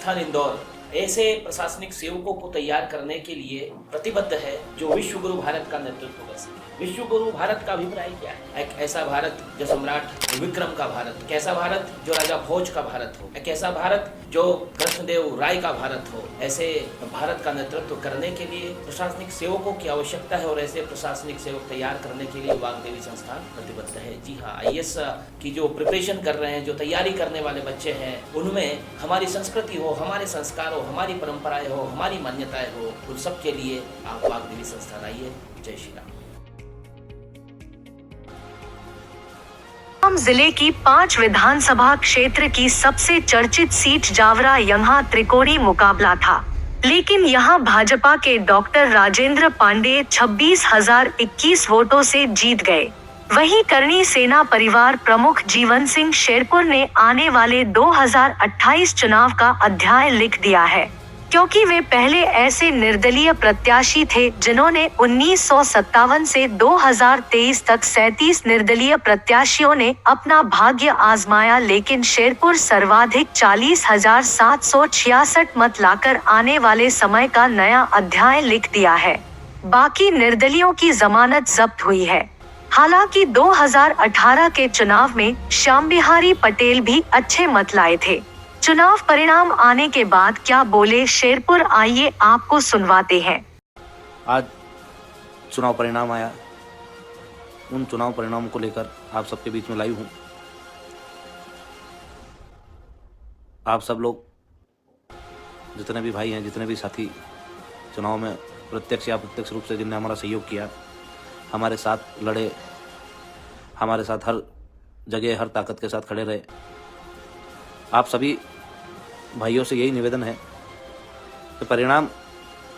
संस्थान इंदौर ऐसे प्रशासनिक सेवकों को तैयार करने के लिए प्रतिबद्ध है जो विश्व गुरु भारत का नेतृत्व कर सके। विश्व गुरु भारत का अभिप्राय क्या है? एक ऐसा भारत जो सम्राट विक्रम का भारत, एक ऐसा भारत जो राजा भोज का भारत हो, एक ऐसा भारत जो कृष्णदेव राय का भारत हो। ऐसे भारत का नेतृत्व करने के लिए प्रशासनिक सेवकों की आवश्यकता है और ऐसे प्रशासनिक सेवक तैयार करने के लिए वाग्देवी संस्थान प्रतिबद्ध है। जी हाँ, आईएएस की जो प्रिपरेशन कर रहे हैं, जो तैयारी करने वाले बच्चे हैं, उनमें हमारी संस्कृति हो, हमारे संस्कार हो, हमारी परंपराएं हो, हमारी मान्यताएं हो, उन सब के लिए आप वाग्देवी संस्थान आइए। जय श्री राम। जिले की 5 विधानसभा क्षेत्र की सबसे चर्चित सीट जावरा यहां त्रिकोणी मुकाबला था, लेकिन यहां भाजपा के डॉक्टर राजेंद्र पांडेय 26,021 वोटों से जीत गए। वहीं करणी सेना परिवार प्रमुख जीवन सिंह शेरपुर ने आने वाले 2028 चुनाव का अध्याय लिख दिया है, क्योंकि वे पहले ऐसे निर्दलीय प्रत्याशी थे जिन्होंने 1957 से 2023 तक 37 निर्दलीय प्रत्याशियों ने अपना भाग्य आजमाया, लेकिन शेरपुर सर्वाधिक 40,766 मत लाकर आने वाले समय का नया अध्याय लिख दिया है। बाकी निर्दलियों की जमानत जब्त हुई है। हालांकि 2018 के चुनाव में श्याम बिहारी पटेल भी अच्छे मत लाए थे। चुनाव परिणाम आने के बाद क्या बोले शेरपुर, आइए आपको सुनवाते हैं। आज चुनाव परिणाम आया, उन चुनाव परिणामों को लेकर आप सबके बीच में लाइव हूँ। आप सब लोग जितने भी भाई हैं, जितने भी साथी चुनाव में प्रत्यक्ष या अप्रत्यक्ष रूप से जिनने हमारा सहयोग किया, हमारे साथ लड़े, हमारे साथ हर जगह हर ताकत के साथ खड़े रहे, आप सभी भाइयों से यही निवेदन है कि परिणाम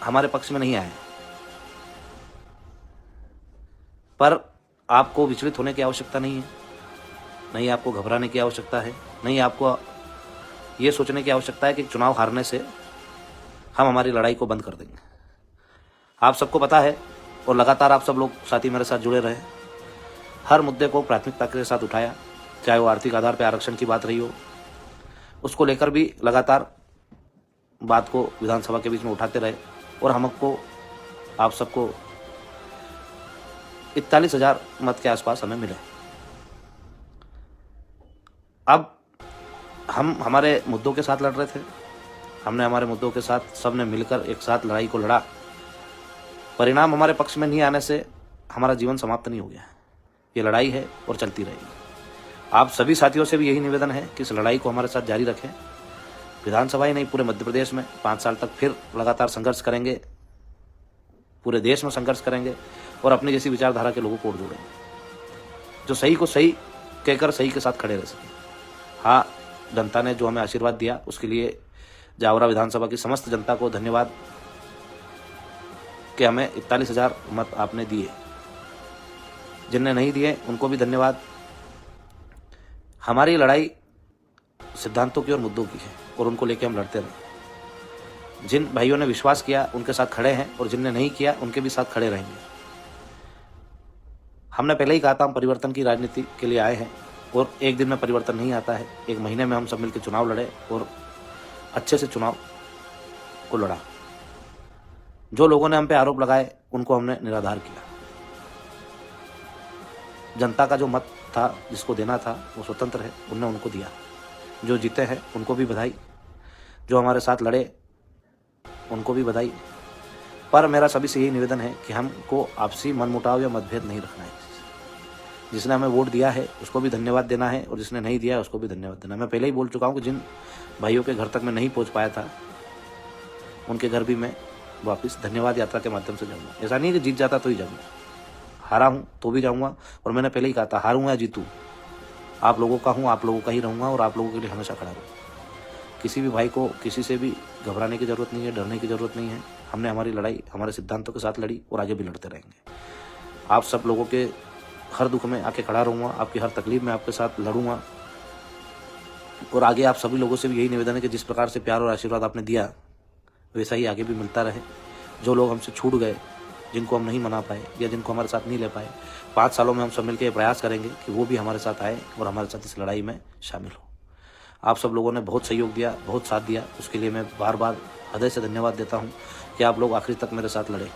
हमारे पक्ष में नहीं आए, पर आपको विचलित होने की आवश्यकता नहीं है, नहीं आपको घबराने की आवश्यकता है, नहीं आपको ये सोचने की आवश्यकता है कि चुनाव हारने से हम हमारी लड़ाई को बंद कर देंगे। आप सबको पता है और लगातार आप सब लोग साथी मेरे साथ जुड़े रहे, हर मुद्दे को प्राथमिकता के साथ उठाया, चाहे वो आर्थिक आधार पर आरक्षण की बात रही हो, उसको लेकर भी लगातार बात को विधानसभा के बीच में उठाते रहे और हमको आप सबको 41,000 मत के आसपास हमें मिले। अब हम हमारे मुद्दों के साथ लड़ रहे थे, हमने हमारे मुद्दों के साथ सबने मिलकर एक साथ लड़ाई को लड़ा। परिणाम हमारे पक्ष में नहीं आने से हमारा जीवन समाप्त नहीं हो गया, ये लड़ाई है और चलती रहेगी। आप सभी साथियों से भी यही निवेदन है कि इस लड़ाई को हमारे साथ जारी रखें। विधानसभा ही नहीं, पूरे मध्य प्रदेश में 5 साल तक फिर लगातार संघर्ष करेंगे, पूरे देश में संघर्ष करेंगे और अपनी जैसी विचारधारा के लोगों को वोट जोड़ेंगे, जो सही को सही कहकर सही के साथ खड़े रह सकें। हाँ, जनता ने जो हमें आशीर्वाद दिया उसके लिए जावरा विधानसभा की समस्त जनता को धन्यवाद कि हमें 41,000 मत आपने दिए। जिनने नहीं दिए उनको भी धन्यवाद। हमारी लड़ाई सिद्धांतों की और मुद्दों की है और उनको लेकर हम लड़ते रहे। जिन भाइयों ने विश्वास किया उनके साथ खड़े हैं और जिनने नहीं किया उनके भी साथ खड़े रहेंगे। हमने पहले ही कहा था हम परिवर्तन की राजनीति के लिए आए हैं और एक दिन में परिवर्तन नहीं आता है। 1 महीने में हम सब मिलकर चुनाव लड़े और अच्छे से चुनाव को लड़ा। जो लोगों ने हम पे आरोप लगाए उनको हमने निराधार किया। जनता का जो मत था, जिसको देना था, वो स्वतंत्र है, उनने उनको दिया। जो जीते हैं उनको भी बधाई, जो हमारे साथ लड़े उनको भी बधाई। पर मेरा सभी से यही निवेदन है कि हमको आपसी मनमुटाव या मतभेद नहीं रखना है। जिसने हमें वोट दिया है उसको भी धन्यवाद देना है और जिसने नहीं दिया है उसको भी धन्यवाद देना है। मैं पहले ही बोल चुका हूँ कि जिन भाइयों के घर तक मैं नहीं पहुँच पाया था उनके घर भी मैं वापस धन्यवाद यात्रा के माध्यम से जाऊँगा। ऐसा नहीं है कि जीत जाता तो ही जाऊँगा, हारा हूँ तो भी जाऊँगा। और मैंने पहले ही कहा था, हारूँ या जीतूँ आप लोगों का हूँ, आप लोगों का ही रहूँगा और आप लोगों के लिए हमेशा खड़ा रहूँगा। किसी भी भाई को किसी से भी घबराने की ज़रूरत नहीं है, डरने की ज़रूरत नहीं है। हमने हमारी लड़ाई हमारे सिद्धांतों के साथ लड़ी और आगे भी लड़ते रहेंगे। आप सब लोगों के हर दुख में आके खड़ा रहूँगा, आपकी हर तकलीफ में आपके साथ लड़ूंगा। और आगे आप सभी लोगों से भी यही निवेदन है कि जिस प्रकार से प्यार और आशीर्वाद आपने दिया वैसा ही आगे भी मिलता रहे। जो लोग हमसे छूट गए, जिनको हम नहीं मना पाए या जिनको हमारे साथ नहीं ले पाए, 5 सालों में हम सब मिलकर प्रयास करेंगे कि वो भी हमारे साथ आए और हमारे साथ इस लड़ाई में शामिल हो। आप सब लोगों ने बहुत सहयोग दिया, बहुत साथ दिया, उसके लिए मैं बार बार हृदय से धन्यवाद देता हूँ कि आप लोग आखिरी तक मेरे साथ लड़े,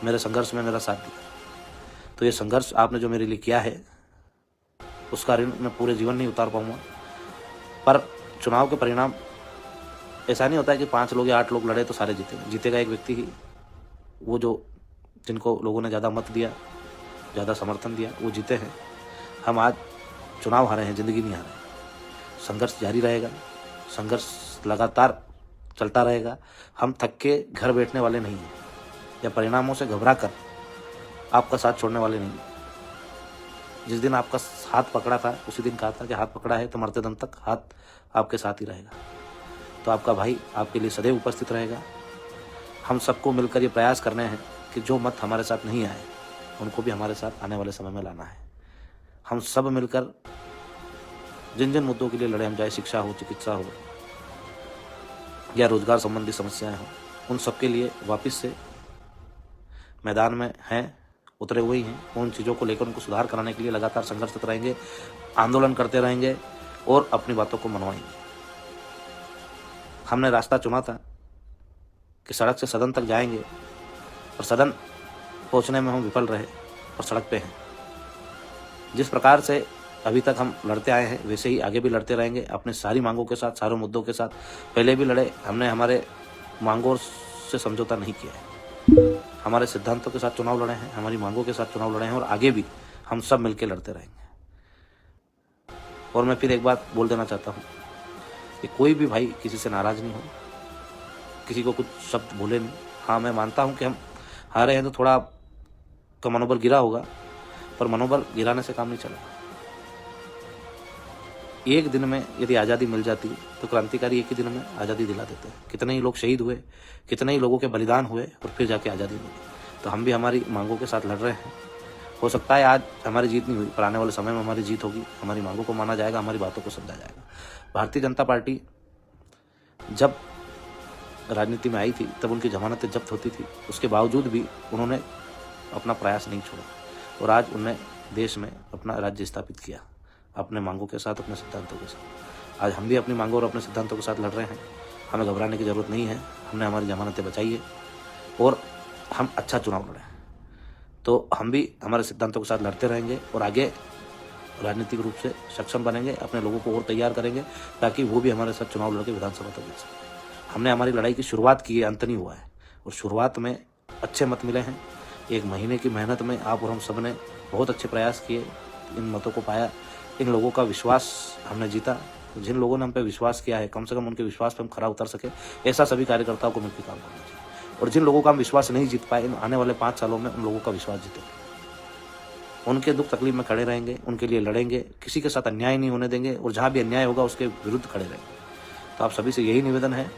मेरे संघर्ष में मेरा साथ दिया। तो ये संघर्ष आपने जो मेरे लिए किया है उसका ऋण मैं पूरे जीवन नहीं उतार पाऊँगा। पर चुनाव के परिणाम ऐसा नहीं होता है कि 5 लोग या 8 लोग लड़े तो सारे जीतेंगे। जीतेगा एक व्यक्ति ही, वो जो जिनको लोगों ने ज़्यादा मत दिया, ज़्यादा समर्थन दिया, वो जीते हैं। हम आज चुनाव हारे हैं, ज़िंदगी नहीं हारे। संघर्ष जारी रहेगा, संघर्ष लगातार चलता रहेगा। हम थक के घर बैठने वाले नहीं हैं या परिणामों से घबरा कर आपका साथ छोड़ने वाले नहीं हैं। जिस दिन आपका हाथ पकड़ा था उसी दिन कहा था कि हाथ पकड़ा है तो मरते दम तक हाथ आपके साथ ही रहेगा। तो आपका भाई आपके लिए सदैव उपस्थित रहेगा। हम सबको मिलकर ये प्रयास करने हैं कि जो मत हमारे साथ नहीं आए उनको भी हमारे साथ आने वाले समय में लाना है। हम सब मिलकर जिन जिन मुद्दों के लिए लड़े, हम चाहे शिक्षा हो, चिकित्सा हो या रोजगार संबंधी समस्याएं हो, उन सब के लिए वापस से मैदान में हैं, उतरे हुए ही हैं। उन चीज़ों को लेकर उनको सुधार कराने के लिए लगातार संघर्षरत रहेंगे, आंदोलन करते रहेंगे और अपनी बातों को मनवाएंगे। हमने रास्ता चुना था कि सड़क से सदन तक जाएंगे और सदन पहुंचने में हम विफल रहे और सड़क पे हैं। जिस प्रकार से अभी तक हम लड़ते आए हैं वैसे ही आगे भी लड़ते रहेंगे, अपने सारी मांगों के साथ, सारे मुद्दों के साथ। पहले भी लड़े, हमने हमारे मांगों से समझौता नहीं किया है। हमारे सिद्धांतों के साथ चुनाव लड़े हैं, हमारी मांगों के साथ चुनाव लड़े हैं और आगे भी हम सब मिलकर लड़ते रहेंगे। और मैं फिर एक बात बोल देना चाहता हूँ कि कोई भी भाई किसी से नाराज़ नहीं हो, किसी को कुछ शब्द बोले नहीं। हाँ, मैं मानता हूँ कि हम हारे हैं तो थोड़ा का मनोबल गिरा होगा, पर मनोबल गिराने से काम नहीं चलेगा। एक दिन में यदि आज़ादी मिल जाती तो क्रांतिकारी एक ही दिन में आज़ादी दिला देते हैं। कितने ही लोग शहीद हुए, कितने ही लोगों के बलिदान हुए और फिर जाके आज़ादी मिली। तो हम भी हमारी मांगों के साथ लड़ रहे हैं। हो सकता है आज हमारी जीत नहीं हुई, पर आने वाले समय में हमारी जीत होगी। हमारी मांगों को माना जाएगा, हमारी बातों को समझा जाएगा। भारतीय जनता पार्टी जब राजनीति में आई थी तब उनकी जमानतें जब्त होती थी, उसके बावजूद भी उन्होंने अपना प्रयास नहीं छोड़ा और आज उन्होंने देश में अपना राज्य स्थापित किया, अपने मांगों के साथ, अपने सिद्धांतों के साथ। आज हम भी अपनी मांगों और अपने सिद्धांतों के साथ लड़ रहे हैं। हमें घबराने की ज़रूरत नहीं है। हमने हमारी जमानतें बचाई है और हम अच्छा चुनाव लड़े। तो हम भी हमारे सिद्धांतों के साथ लड़ते रहेंगे और आगे राजनीतिक रूप से सक्षम बनेंगे, अपने लोगों को और तैयार करेंगे ताकि वो भी हमारे साथ चुनाव लड़के विधानसभा तक जा सकें। हमने हमारी लड़ाई की शुरुआत की है, अंत नहीं हुआ है। और शुरुआत में अच्छे मत मिले हैं। 1 महीने की मेहनत में आप और हम सब ने बहुत अच्छे प्रयास किए, इन मतों को पाया। इन लोगों का विश्वास हमने जीता। जिन लोगों ने हम पे विश्वास किया है, कम से कम उनके विश्वास पे हम खरा उतर सके, ऐसा सभी कार्यकर्ताओं को मिलकर काम करना चाहिए। और जिन लोगों का हम विश्वास नहीं जीत पाए, इन आने वाले 5 सालों में उन लोगों का विश्वास जीतेंगे। उनके दुख तकलीफ में खड़े रहेंगे, उनके लिए लड़ेंगे, किसी के साथ अन्याय नहीं होने देंगे और जहाँ भी अन्याय होगा उसके विरुद्ध खड़े रहेंगे। तो आप सभी से यही निवेदन है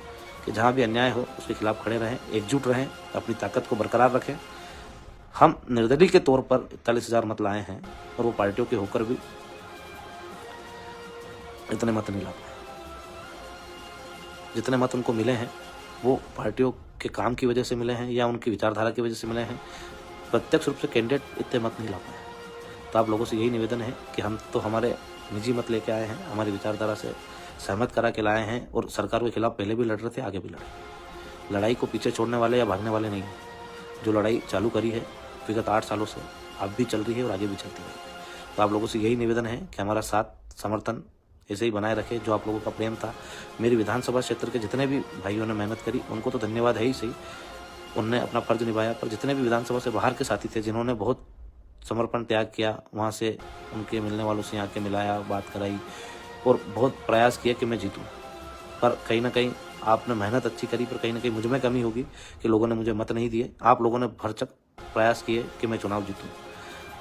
कि जहाँ भी अन्याय हो उसके खिलाफ खड़े रहें, एकजुट रहें, अपनी ताकत को बरकरार रखें। हम निर्दलीय के तौर पर 41,000 मत लाए हैं और वो पार्टियों के होकर भी इतने मत नहीं ला पाए। जितने मत उनको मिले हैं वो पार्टियों के काम की वजह से मिले हैं या उनकी विचारधारा की वजह से मिले हैं। प्रत्यक्ष रूप से कैंडिडेट इतने मत नहीं ला पाए। तो आप लोगों से यही निवेदन है कि हम तो हमारे निजी मत लेके आए हैं, हमारी विचारधारा से सहमत करा के लाए हैं और सरकार के खिलाफ पहले भी लड़ रहे थे, आगे भी लड़े। लड़ाई को पीछे छोड़ने वाले या भागने वाले नहीं हैं। जो लड़ाई चालू करी है विगत 8 सालों से अब भी चल रही है और आगे भी चलती रहेगी। तो आप लोगों से यही निवेदन है कि हमारा साथ समर्थन ऐसे ही बनाए रखे। जो आप लोगों का प्रेम था, मेरी विधानसभा क्षेत्र के जितने भी भाइयों ने मेहनत करी उनको तो धन्यवाद है ही सही, उनने अपना फर्ज निभाया। पर जितने भी विधानसभा से बाहर के साथी थे जिन्होंने बहुत समर्पण त्याग किया, वहाँ से उनके मिलने वालों से आके मिलाया, बात कराई और बहुत प्रयास किया कि मैं जीतूँ। पर कहीं ना कहीं आपने मेहनत अच्छी करी, पर कहीं ना कहीं मुझ में कमी होगी कि लोगों ने मुझे मत नहीं दिए। आप लोगों ने भरसक प्रयास किए कि मैं चुनाव जीतूँ,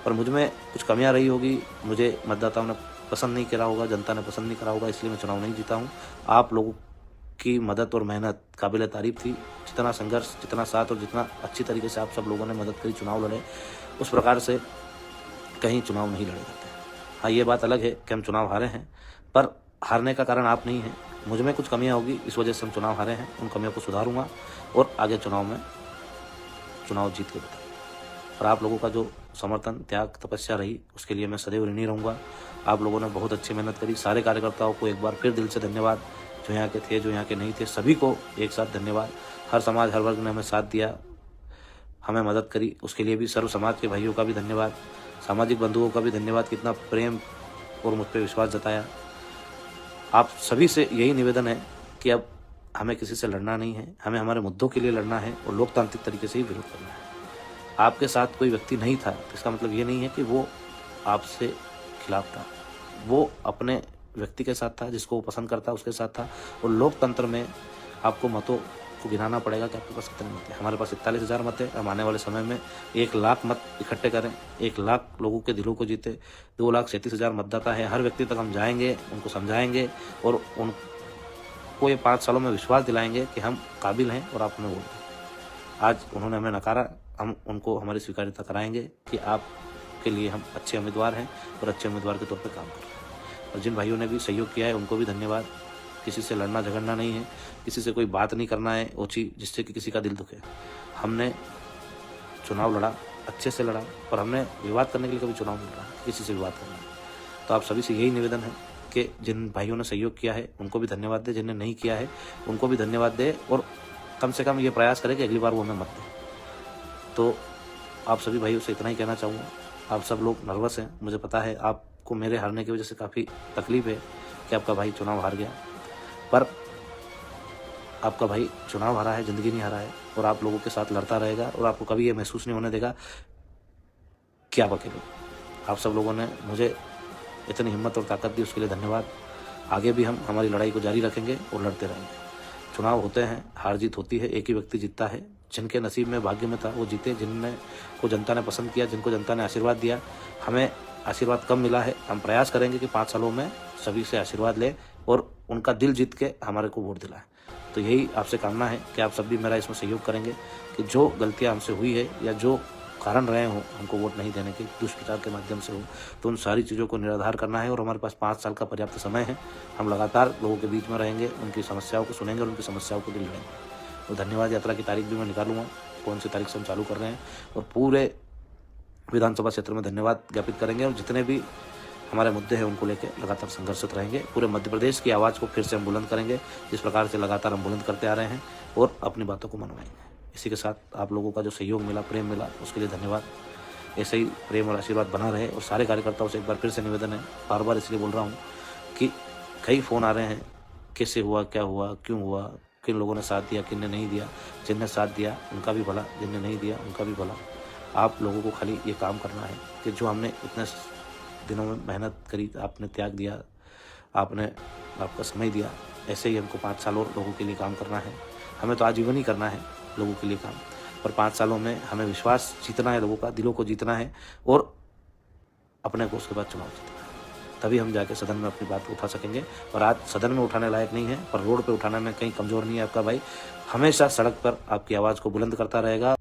पर मुझ में कुछ कमियां रही होगी। मुझे मतदाताओं ने पसंद नहीं करा होगा, जनता ने पसंद नहीं करा होगा, इसलिए मैं चुनाव नहीं जीता हूँ। आप लोगों की मदद और मेहनत काबिल तारीफ थी। जितना संघर्ष, जितना साथ और जितना अच्छी तरीके से आप सब लोगों ने मदद करी, चुनाव लड़े, उस प्रकार से कहीं चुनाव नहीं लड़े जाते। हाँ, ये बात अलग है कि हम चुनाव हारे हैं, पर हारने का कारण आप नहीं हैं। मुझ में कुछ कमियां होगी, इस वजह से हम चुनाव हारे हैं। उन कमियों को सुधारूंगा और आगे चुनाव में चुनाव जीत के बताऊंगा। और आप लोगों का जो समर्थन, त्याग, तपस्या रही, उसके लिए मैं सदैव ऋणी रहूँगा। आप लोगों ने बहुत अच्छी मेहनत करी। सारे कार्यकर्ताओं को एक बार फिर दिल से धन्यवाद, जो यहाँ के थे, जो यहाँ के नहीं थे, सभी को एक साथ धन्यवाद। हर समाज, हर वर्ग ने हमें साथ दिया, हमें मदद करी, उसके लिए भी सर्व समाज के भाइयों का भी धन्यवाद, सामाजिक बंधुओं का भी धन्यवाद, कितना प्रेम और मुझ पर विश्वास जताया। आप सभी से यही निवेदन है कि अब हमें किसी से लड़ना नहीं है, हमें हमारे मुद्दों के लिए लड़ना है और लोकतांत्रिक तरीके से ही विरोध करना है। आपके साथ कोई व्यक्ति नहीं था, इसका मतलब ये नहीं है कि वो आपसे खिलाफ था। वो अपने व्यक्ति के साथ था, जिसको वो पसंद करता उसके साथ था। और लोकतंत्र में आपको मतों को गिनाना पड़ेगा कि आपके पास कितने मत हैं। हमारे पास 41,000 मत है। हम आने वाले समय में 1 लाख मत इकट्ठे करें, 1 लाख लोगों के दिलों को जीते। 2,37,000 मतदाता है, हर व्यक्ति तक हम जाएंगे, उनको समझाएंगे और उनको ये 5 सालों में विश्वास दिलाएंगे कि हम काबिल हैं और आप हमें वोट दें। आज उन्होंने हमें नकारा, हम उनको हमारी स्वीकार्यता कराएंगे कि आपके लिए हम अच्छे उम्मीदवार हैं और अच्छे उम्मीदवार के तौर पर काम कर रहे हैं। और जिन भाइयों ने भी सहयोग किया है उनको भी धन्यवाद। किसी से लड़ना झगड़ना नहीं है, किसी से कोई बात नहीं करना है ओछी जिससे कि किसी का दिल दुखे। हमने चुनाव लड़ा, अच्छे से लड़ा, और हमने विवाद करने के लिए कभी चुनाव नहीं लड़ा, किसी से विवाद करना है। तो आप सभी से यही निवेदन है कि जिन भाइयों ने सहयोग किया है उनको भी धन्यवाद दे, जिन्हें नहीं किया है उनको भी धन्यवाद दे, और कम से कम ये प्रयास करें कि अगली बार वो हमें मत दें। तो आप सभी भाइयों से इतना ही कहना चाहूँगा। आप सब लोग नर्वस हैं, मुझे पता है। आपको मेरे हारने की वजह से काफ़ी तकलीफ है कि आपका भाई चुनाव हार गया, पर आपका भाई चुनाव हारा है, ज़िंदगी नहीं हारा है, और आप लोगों के साथ लड़ता रहेगा और आपको कभी ये महसूस नहीं होने देगा कि आप अकेले। आप सब लोगों ने मुझे इतनी हिम्मत और ताकत दी, उसके लिए धन्यवाद। आगे भी हम हमारी लड़ाई को जारी रखेंगे और लड़ते रहेंगे। चुनाव होते हैं, हार जीत होती है, एक ही व्यक्ति जीतता है। जिनके नसीब में, भाग्य में था वो जीते, जिनने को जनता ने पसंद किया, जिनको जनता ने आशीर्वाद दिया। हमें आशीर्वाद कम मिला है, हम प्रयास करेंगे कि 5 सालों में सभी से आशीर्वाद लें और उनका दिल जीत के हमारे को वोट दिलाएं। तो यही आपसे कामना है कि आप सब भी मेरा इसमें सहयोग करेंगे कि जो गलतियां हमसे हुई है या जो कारण रहे हों हमको वोट नहीं देने के, दुष्प्रचार के माध्यम से हो, तो उन सारी चीज़ों को निराधार करना है। और हमारे पास 5 साल का पर्याप्त समय है। हम लगातार लोगों के बीच में रहेंगे, उनकी समस्याओं को सुनेंगे और उनकी समस्याओं को दिल लड़ेंगे। तो धन्यवाद। यात्रा की तारीख भी मैं निकालूंगा, कौन सी तारीख से हम चालू कर रहे हैं, और पूरे विधानसभा क्षेत्र में धन्यवाद ज्ञापित करेंगे। और जितने भी हमारे मुद्दे हैं उनको लेकर लगातार संघर्षित रहेंगे। पूरे मध्य प्रदेश की आवाज़ को फिर से हम बुलंद करेंगे, जिस प्रकार से लगातार हम बुलंद करते आ रहे हैं, और अपनी बातों को मनवाएंगे। इसी के साथ आप लोगों का जो सहयोग मिला, प्रेम मिला, उसके लिए धन्यवाद। ऐसे ही प्रेम और आशीर्वाद बना रहे। और सारे कार्यकर्ताओं से एक बार फिर से निवेदन है, बार बार इसलिए बोल रहा हूँ कि कई फ़ोन आ रहे हैं, कैसे हुआ, क्या हुआ, क्यों हुआ, किन लोगों ने साथ दिया, किन ने नहीं दिया। जिनने साथ दिया उनका भी भला, जिनने नहीं दिया उनका भी भला। आप लोगों को खाली ये काम करना है कि जो हमने इतने दिनों में मेहनत करी, आपने त्याग दिया, आपने आपका समय दिया, ऐसे ही हमको 5 साल और लोगों के लिए काम करना है। हमें तो आजीवन ही करना है लोगों के लिए काम, पर 5 सालों में हमें विश्वास जीतना है, लोगों का दिलों को जीतना है, और अपने को उसके बाद चुनाव जीतना है। तभी हम जाके सदन में अपनी बात उठा सकेंगे। और आज सदन में उठाने लायक नहीं है, पर रोड पे उठाने में कहीं कमज़ोर नहीं है आपका भाई। हमेशा सड़क पर आपकी आवाज़ को बुलंद करता रहेगा।